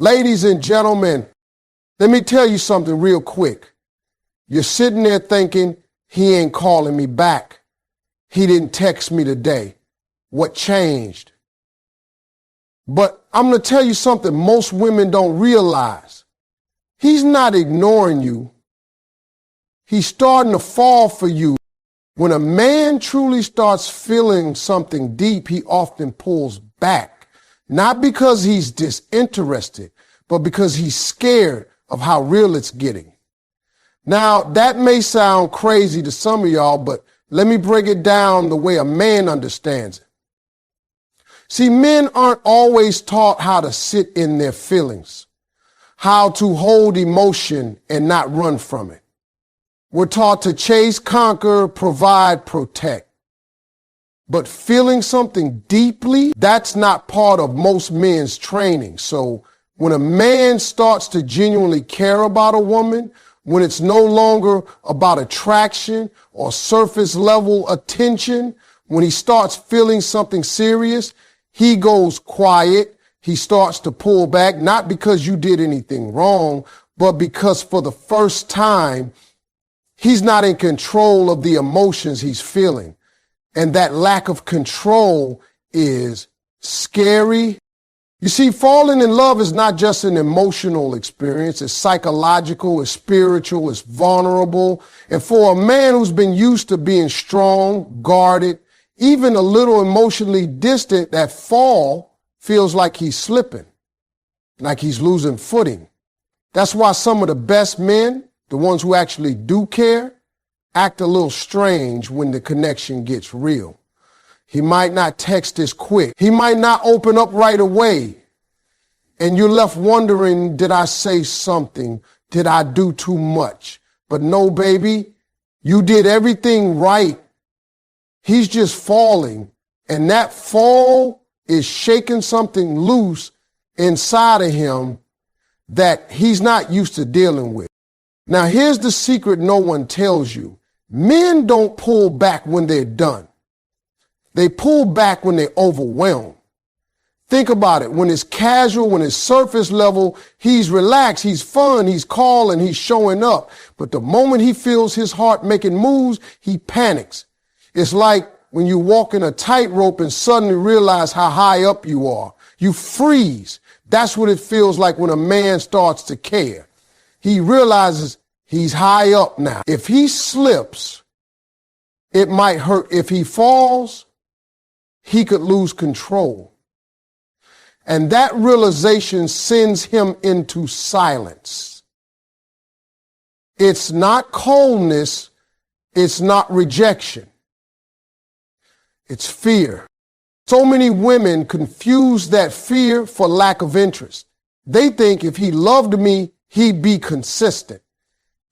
Ladies and gentlemen, let me tell you something real quick. You're sitting there thinking, he ain't calling me back. He didn't text me today. What changed? But I'm going to tell you something most women don't realize. He's not ignoring you. He's starting to fall for you. When a man truly starts feeling something deep, he often pulls back. Not because he's disinterested, but because he's scared of how real it's getting. Now, that may sound crazy to some of y'all, but let me break it down the way a man understands it. See, men aren't always taught how to sit in their feelings, how to hold emotion and not run from it. We're taught to chase, conquer, provide, protect. But feeling something deeply, that's not part of most men's training. So when a man starts to genuinely care about a woman, when it's no longer about attraction or surface level attention, when he starts feeling something serious, he goes quiet. He starts to pull back, not because you did anything wrong, but because for the first time, he's not in control of the emotions he's feeling. And that lack of control is scary. You see, falling in love is not just an emotional experience. It's psychological, it's spiritual, it's vulnerable. And for a man who's been used to being strong, guarded, even a little emotionally distant, that fall feels like he's slipping, like he's losing footing. That's why some of the best men, the ones who actually do care, act a little strange when the connection gets real. He might not text as quick. He might not open up right away. And you're left wondering, did I say something? Did I do too much? But no, baby, you did everything right. He's just falling. And that fall is shaking something loose inside of him that he's not used to dealing with. Now, here's the secret no one tells you. Men don't pull back when they're done. They pull back when they're overwhelmed. Think about it. When it's casual, when it's surface level, he's relaxed, he's fun, he's calling, he's showing up. But the moment he feels his heart making moves, he panics. It's like when you walk in a tightrope and suddenly realize how high up you are. You freeze. That's what it feels like when a man starts to care. He realizes he's high up now. If he slips, it might hurt. If he falls, he could lose control. And that realization sends him into silence. It's not coldness. It's not rejection. It's fear. So many women confuse that fear for lack of interest. They think if he loved me, he'd be consistent.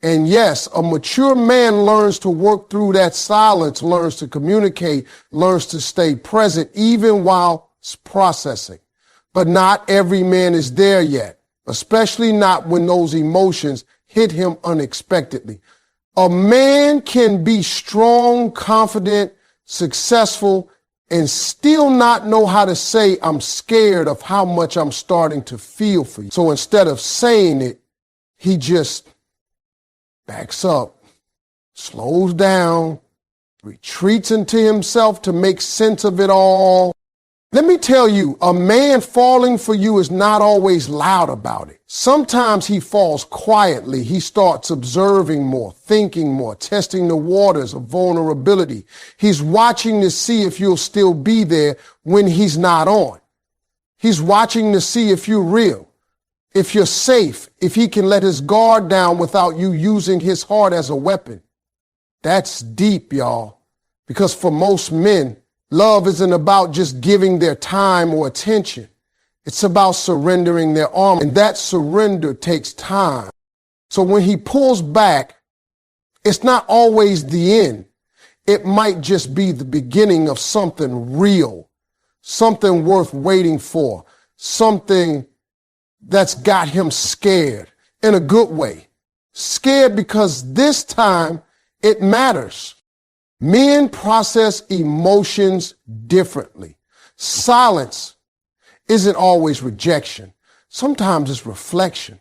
And yes, a mature man learns to work through that silence, learns to communicate, learns to stay present even while processing. But not every man is there yet, especially not when those emotions hit him unexpectedly. A man can be strong, confident, successful, and still not know how to say, I'm scared of how much I'm starting to feel for you. So instead of saying it, he just backs up, slows down, retreats into himself to make sense of it all. Let me tell you, a man falling for you is not always loud about it. Sometimes he falls quietly. He starts observing more, thinking more, testing the waters of vulnerability. He's watching to see if you'll still be there when he's not on. He's watching to see if you're real, if you're safe, if he can let his guard down without you using his heart as a weapon. That's deep, y'all, because for most men, love isn't about just giving their time or attention. It's about surrendering their armor, and that surrender takes time. So when he pulls back, it's not always the end. It might just be the beginning of something real, something worth waiting for, something that's got him scared in a good way. Scared because this time it matters. Men process emotions differently. Silence isn't always rejection. Sometimes it's reflection.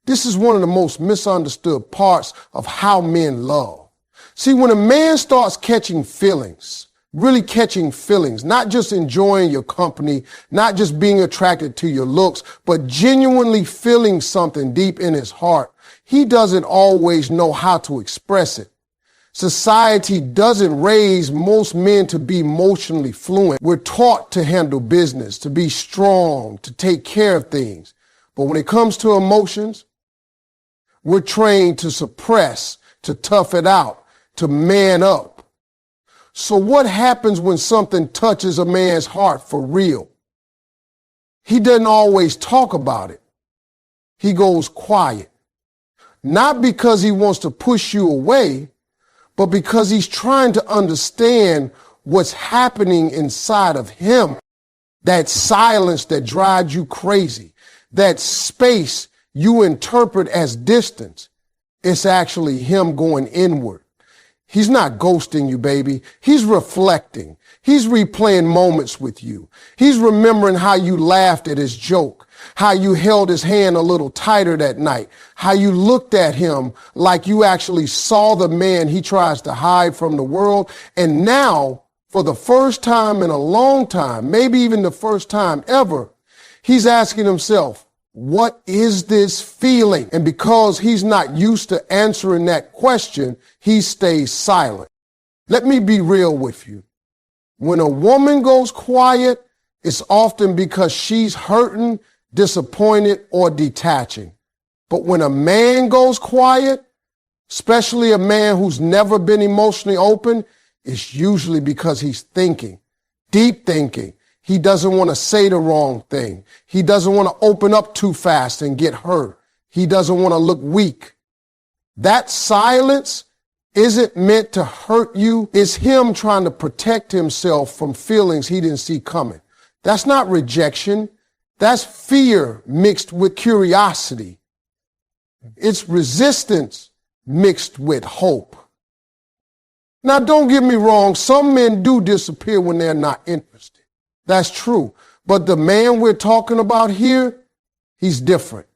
This is one of the most misunderstood parts of how men love. See, when a man starts catching feelings, really catching feelings, not just enjoying your company, not just being attracted to your looks, but genuinely feeling something deep in his heart, he doesn't always know how to express it. Society doesn't raise most men to be emotionally fluent. We're taught to handle business, to be strong, to take care of things. But when it comes to emotions, we're trained to suppress, to tough it out, to man up. So what happens when something touches a man's heart for real? He doesn't always talk about it. He goes quiet. Not because he wants to push you away, but because he's trying to understand what's happening inside of him. That silence that drives you crazy, that space you interpret as distance, it's actually him going inward. He's not ghosting you, baby. He's reflecting. He's replaying moments with you. He's remembering how you laughed at his joke, how you held his hand a little tighter that night, how you looked at him like you actually saw the man he tries to hide from the world. And now, for the first time in a long time, maybe even the first time ever, he's asking himself, what is this feeling? And because he's not used to answering that question, he stays silent. Let me be real with you. When a woman goes quiet, it's often because she's hurting, disappointed, or detaching. But when a man goes quiet, especially a man who's never been emotionally open, it's usually because he's thinking, deep thinking. He doesn't want to say the wrong thing. He doesn't want to open up too fast and get hurt. He doesn't want to look weak. That silence isn't meant to hurt you. It's him trying to protect himself from feelings he didn't see coming. That's not rejection. That's fear mixed with curiosity. It's resistance mixed with hope. Now, don't get me wrong. Some men do disappear when they're not interested. That's true. But the man we're talking about here, he's different.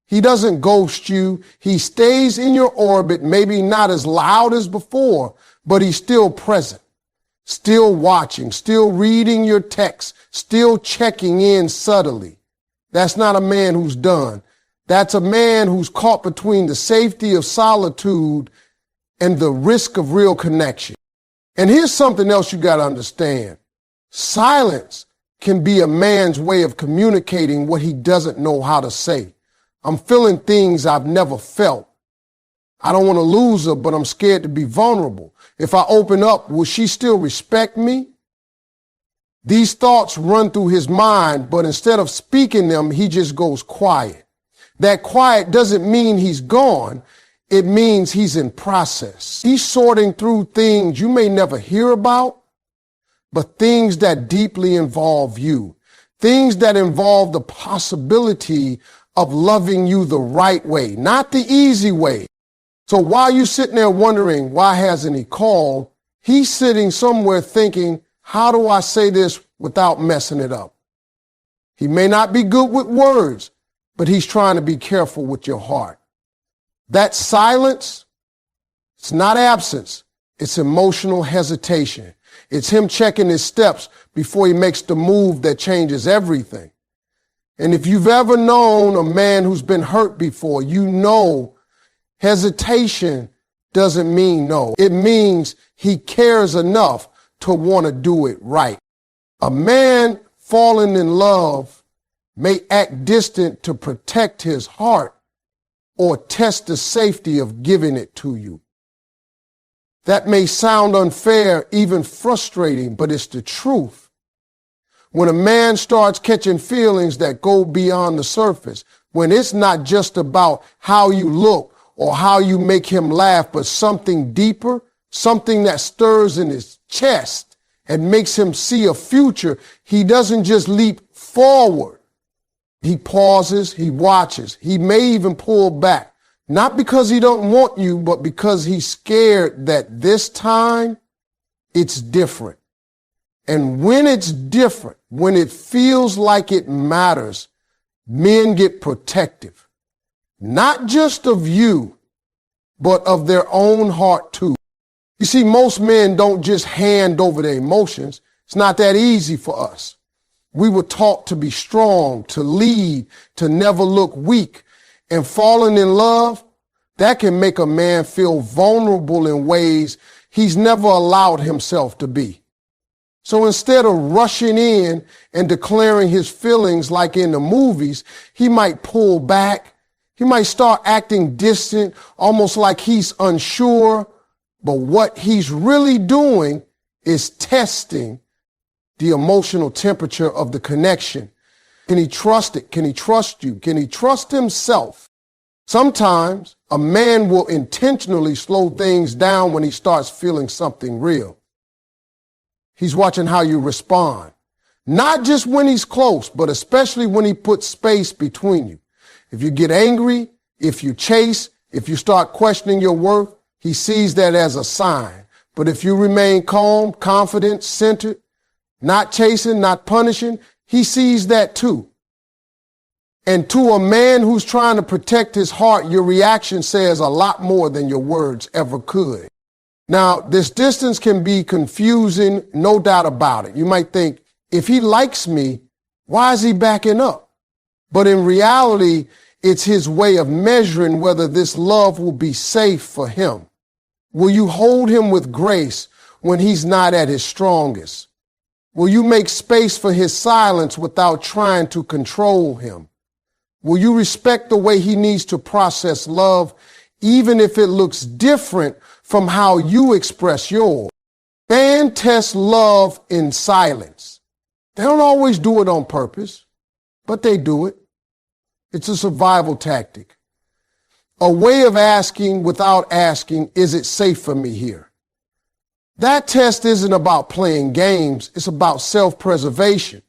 He doesn't ghost you. He stays in your orbit, maybe not as loud as before, but he's still present, still watching, still reading your texts, still checking in subtly. That's not a man who's done. That's a man who's caught between the safety of solitude and the risk of real connection. And here's something else you got to understand. Silence can be a man's way of communicating what he doesn't know how to say. I'm feeling things I've never felt. I don't want to lose her, but I'm scared to be vulnerable. If I open up, will she still respect me? These thoughts run through his mind, but instead of speaking them, he just goes quiet. That quiet doesn't mean he's gone. It means he's in process. He's sorting through things you may never hear about, but things that deeply involve you, things that involve the possibility of loving you the right way, not the easy way. So while you're sitting there wondering, why hasn't he called? He's sitting somewhere thinking, how do I say this without messing it up? He may not be good with words, but he's trying to be careful with your heart. That silence, it's not absence, it's emotional hesitation. It's him checking his steps before he makes the move that changes everything. And if you've ever known a man who's been hurt before, you know hesitation doesn't mean no. It means he cares enough to want to do it right. A man falling in love may act distant to protect his heart or test the safety of giving it to you. That may sound unfair, even frustrating, but it's the truth. When a man starts catching feelings that go beyond the surface, when it's not just about how you look or how you make him laugh, but something deeper, something that stirs in his chest and makes him see a future, he doesn't just leap forward. He pauses, he watches, he may even pull back. Not because he don't want you, but because he's scared that this time it's different. And when it's different, when it feels like it matters, Men get protective, not just of you, but of their own heart too. You see, most men don't just hand over their emotions. It's not that easy for us. We were taught to be strong, to lead, to never look weak. And falling in love, that can make a man feel vulnerable in ways he's never allowed himself to be. So instead of rushing in and declaring his feelings like in the movies, he might pull back. He might start acting distant, almost like he's unsure. But what he's really doing is testing the emotional temperature of the connection. Can he trust it? Can he trust you? Can he trust himself? Sometimes a man will intentionally slow things down when he starts feeling something real. He's watching how you respond, not just when he's close, but especially when he puts space between you. If you get angry, if you chase, if you start questioning your worth, he sees that as a sign. But if you remain calm, confident, centered, not chasing, not punishing, he sees that too. And to a man who's trying to protect his heart, your reaction says a lot more than your words ever could. Now, this distance can be confusing, no doubt about it. You might think, if he likes me, why is he backing up? But in reality, it's his way of measuring whether this love will be safe for him. Will you hold him with grace when he's not at his strongest? Will you make space for his silence without trying to control him? Will you respect the way he needs to process love, even if it looks different from how you express yours? Men test love in silence. They don't always do it on purpose, but they do it. It's a survival tactic. A way of asking without asking, is it safe for me here? That test isn't about playing games. It's about self-preservation.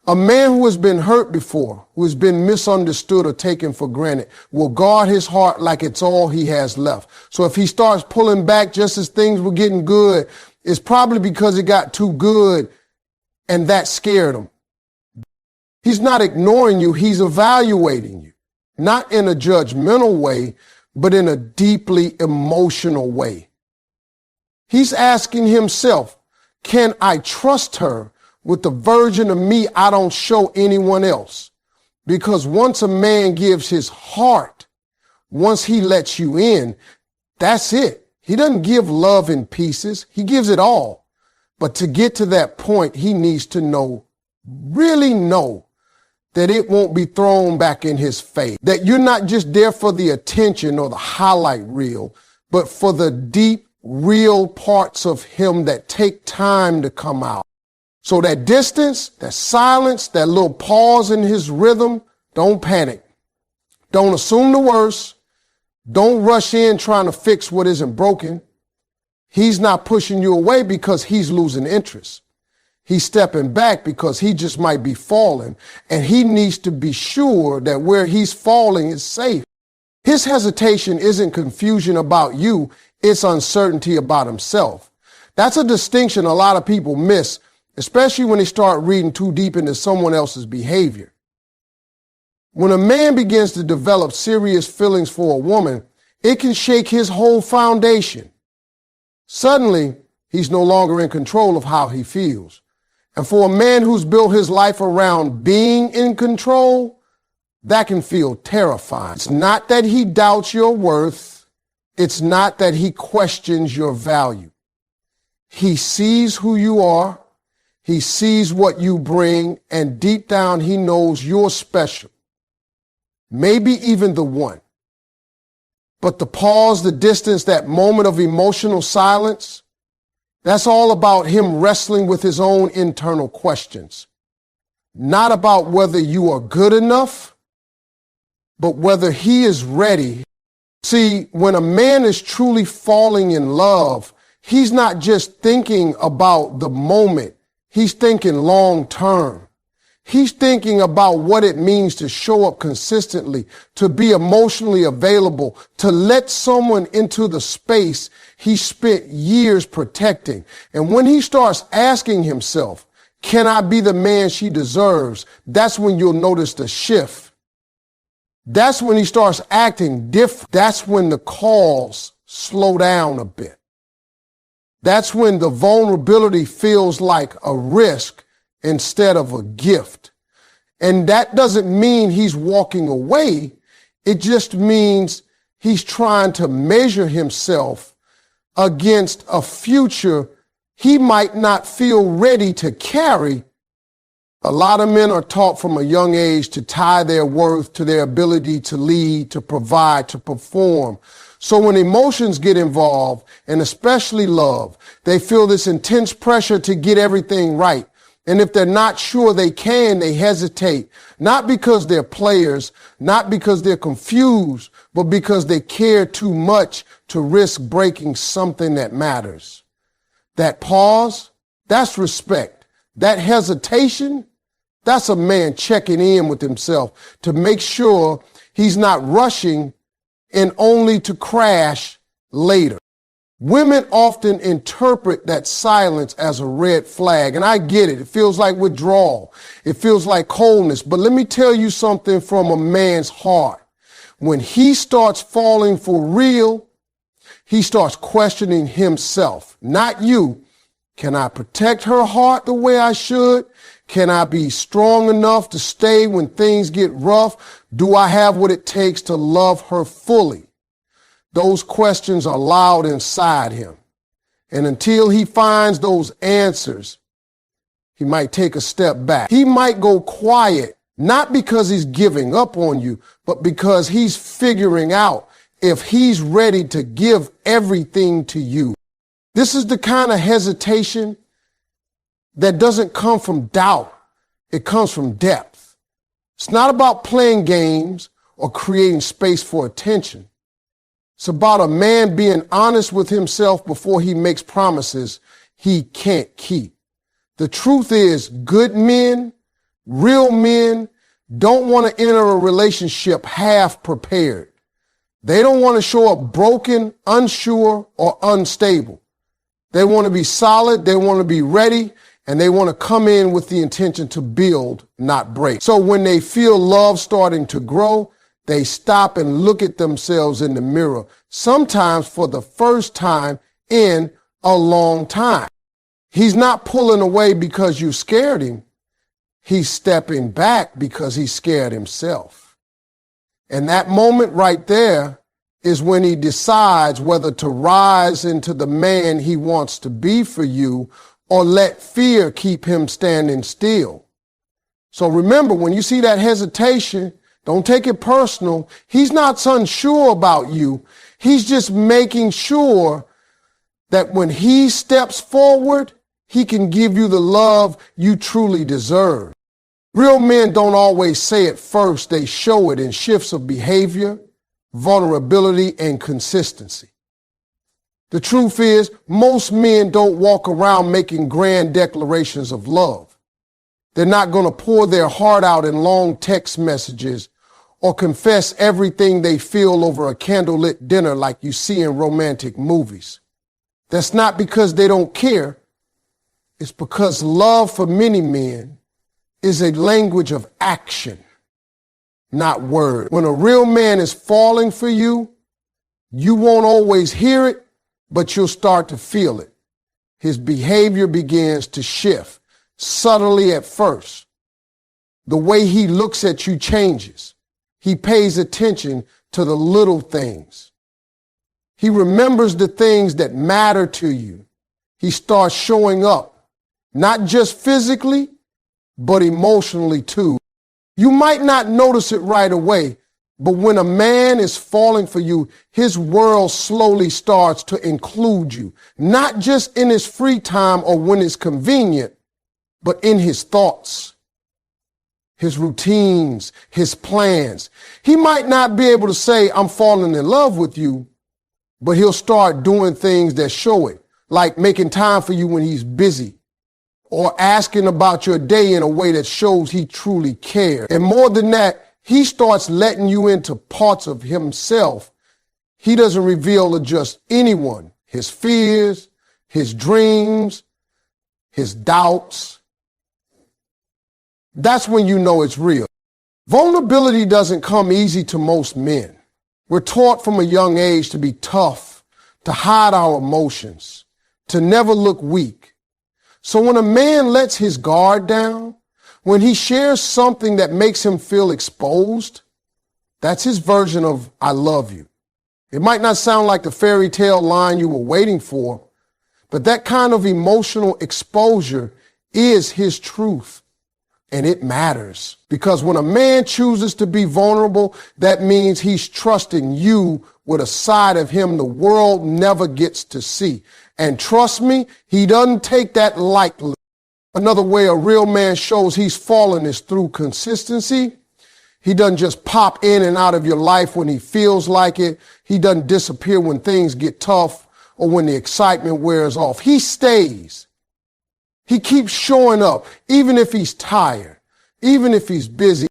A man who has been hurt before, who has been misunderstood or taken for granted, will guard his heart like it's all he has left. So if he starts pulling back just as things were getting good, it's probably because it got too good and that scared him. He's not ignoring you. He's evaluating you, not in a judgmental way, but in a deeply emotional way. He's asking himself, can I trust her with the version of me I don't show anyone else? Because once a man gives his heart, once he lets you in, that's it. He doesn't give love in pieces. He gives it all. But to get to that point, he needs to know, really know, that it won't be thrown back in his face. That you're not just there for the attention or the highlight reel, but for the deep, real parts of him that take time to come out. So that distance, that silence, that little pause in his rhythm, don't panic. Don't assume the worst. Don't rush in trying to fix what isn't broken. He's not pushing you away because he's losing interest. He's stepping back because he just might be falling, and he needs to be sure that where he's falling is safe. His hesitation isn't confusion about you. It's uncertainty about himself. That's a distinction a lot of people miss, especially when they start reading too deep into someone else's behavior. When a man begins to develop serious feelings for a woman, it can shake his whole foundation. Suddenly, he's no longer in control of how he feels. And for a man who's built his life around being in control, that can feel terrifying. It's not that he doubts your worth. It's not that he questions your value. He sees who you are. He sees what you bring. And deep down, he knows you're special. Maybe even the one. But the pause, the distance, that moment of emotional silence, that's all about him wrestling with his own internal questions. Not about whether you are good enough, but whether he is ready. See, when a man is truly falling in love, he's not just thinking about the moment. He's thinking long term. He's thinking about what it means to show up consistently, to be emotionally available, to let someone into the space he spent years protecting. And when he starts asking himself, Can I be the man she deserves? That's when you'll notice the shift. That's when he starts acting different. That's when the calls slow down a bit. That's when the vulnerability feels like a risk instead of a gift. And that doesn't mean he's walking away. It just means he's trying to measure himself against a future he might not feel ready to carry. A lot of men are taught from a young age to tie their worth to their ability to lead, to provide, to perform. So when emotions get involved, and especially love, they feel this intense pressure to get everything right. And if they're not sure they can, they hesitate, not because they're players, not because they're confused, but because they care too much to risk breaking something that matters. That pause, that's respect. That hesitation, that's a man checking in with himself to make sure he's not rushing and only to crash later. Women often interpret that silence as a red flag, and I get it. It feels like withdrawal. It feels like coldness. But let me tell you something from a man's heart. When he starts falling for real, he starts questioning himself, not you. Can I protect her heart the way I should? Can I be strong enough to stay when things get rough? Do I have what it takes to love her fully? Those questions are loud inside him. And until he finds those answers, he might take a step back. He might go quiet, not because he's giving up on you, but because he's figuring out if he's ready to give everything to you. This is the kind of hesitation that doesn't come from doubt. It comes from depth. It's not about playing games or creating space for attention. It's about a man being honest with himself before he makes promises he can't keep. The truth is, good men, real men, don't want to enter a relationship half prepared. They don't want to show up broken, unsure, or unstable. They want to be solid, they want to be ready, and they want to come in with the intention to build, not break. So when they feel love starting to grow, they stop and look at themselves in the mirror, sometimes for the first time in a long time. He's not pulling away because you scared him. He's stepping back because he scared himself. And that moment right there is when he decides whether to rise into the man he wants to be for you or let fear keep him standing still. So remember, when you see that hesitation, don't take it personal. He's not unsure about you. He's just making sure that when he steps forward, he can give you the love you truly deserve. Real men don't always say it first. They show it in shifts of behavior, vulnerability, and consistency. The truth is, most men don't walk around making grand declarations of love. They're not going to pour their heart out in long text messages or confess everything they feel over a candlelit dinner like you see in romantic movies. That's not because they don't care. It's because love for many men is a language of action, not word. When a real man is falling for you, you won't always hear it, but you'll start to feel it. His behavior begins to shift, subtly at first. The way he looks at you changes. He pays attention to the little things. He remembers the things that matter to you. He starts showing up, not just physically, but emotionally too. You might not notice it right away, but when a man is falling for you, his world slowly starts to include you, not just in his free time or when it's convenient, but in his thoughts, his routines, his plans. He might not be able to say, I'm falling in love with you, but he'll start doing things that show it, like making time for you when he's busy, or asking about your day in a way that shows he truly cares. And more than that, he starts letting you into parts of himself he doesn't reveal to just anyone. His fears, his dreams, his doubts, That's when you know it's real. Vulnerability doesn't come easy to most men. We're taught from a young age to be tough, to hide our emotions, to never look weak. So when a man lets his guard down, when he shares something that makes him feel exposed, that's his version of "I love you." It might not sound like the fairy tale line you were waiting for, but that kind of emotional exposure is his truth. And it matters, because when a man chooses to be vulnerable, that means he's trusting you with a side of him the world never gets to see. And trust me, he doesn't take that lightly. Another way a real man shows he's fallen is through consistency. He doesn't just pop in and out of your life when he feels like it. He doesn't disappear when things get tough or when the excitement wears off. He stays. He keeps showing up, even if he's tired, even if he's busy,